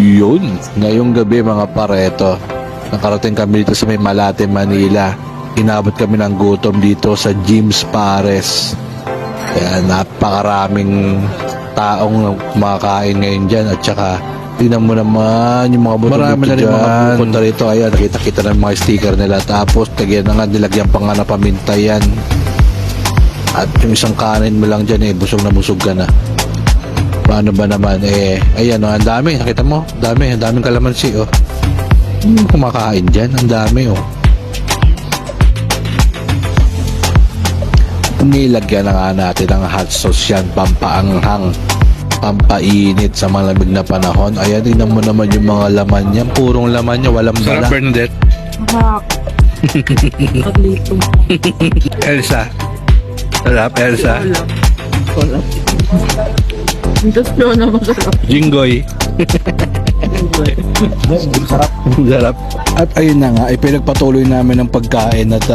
Yun, ngayong gabi mga pareto, nakarating kami dito sa may Malate, Manila. Inabot kami ng gutom dito sa Jim's Pares. Kaya napakaraming taong makakain ngayon dyan. At saka, tingnan mo naman yung mga buto-buto dyan. Marami na rin mga pupunta rito. Ayan, nakita-kita ng mga sticker nila. Tapos, nilagyan pa nga na paminta yan. At yung isang kanin mo lang dyan, busog na busog ka na. Paano ba naman, ayan, ang dami, nakita mo, ang daming kalamansi, kumakain dyan, ang dami, Nilagyan na nga natin ng hot sauce yan, pampaanghang, pampainit sa malamig na panahon. Ayan, tingnan mo naman yung mga laman niya, purong laman niya, walang bala. Sarap, Bernadette. Sarap. Paglito. Elsa. Sarap, Elsa. Sarap. Just yun na masarap. Jinggoy. Sarap. Sarap. At ayun na nga, pinagpatuloy namin ng pagkain at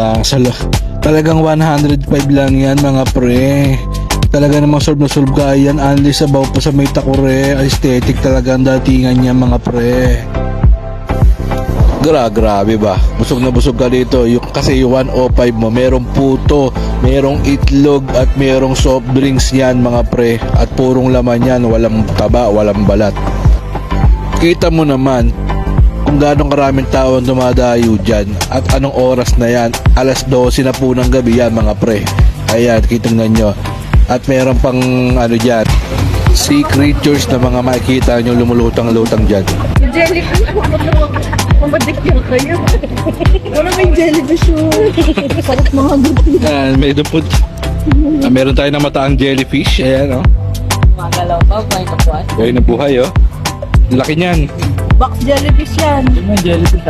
talagang 105 lang yan mga pre. Talaga namang solve na solve ka yan. Only sabaw pa sa may takure. Aesthetic talaga ang datingan niya mga pre. Grabe ba? Busog na busog ka dito. Kasi yung 105 mo, merong puto, merong itlog at merong soft drinks yan mga pre. At purong laman yan, walang taba, walang balat. Kita mo naman kung gano'ng karaming tao ang dumadayo dyan at anong oras na yan. Alas 12 na po ng gabi yan mga pre. Ayan, kitingnan nyo. At meron pang dyan, sea creatures na mga makikita nyo lumulutang-lutang dyan. Jellyfish. Mamadikyan kayo. Wala may jellyfish yun. Sarap mga guti. Yan, may dupot. Meron tayo ng mataang jellyfish. Ayan, Mga galaw pa, buhay na buhay. Buhay na buhay, Laki niyan. Box jellyfish yan. Yung jellyfish,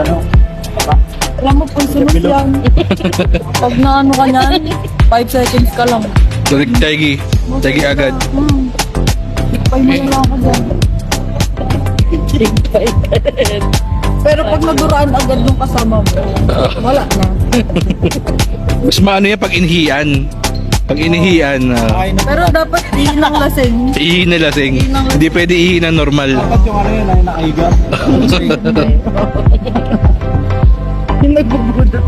Alam mo, punsunod yan. Pag naano ka yan, 5 seconds ka lang. Tagi agad. Pay mo na lang ako dyan. Pero pag naduraan agad nung kasama mo, wala na. Mas maano yan pag inihian. Pag inihian, Pero dapat ihin ng lasing. ihiin na lasing. Hindi pwede ihiin na normal. Dapat yung yun ay nakaiga. Yung nagbubudot.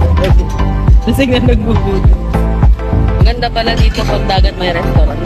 Lasing na nagbubudot. Ganda pala dito pag dagat may restaurant.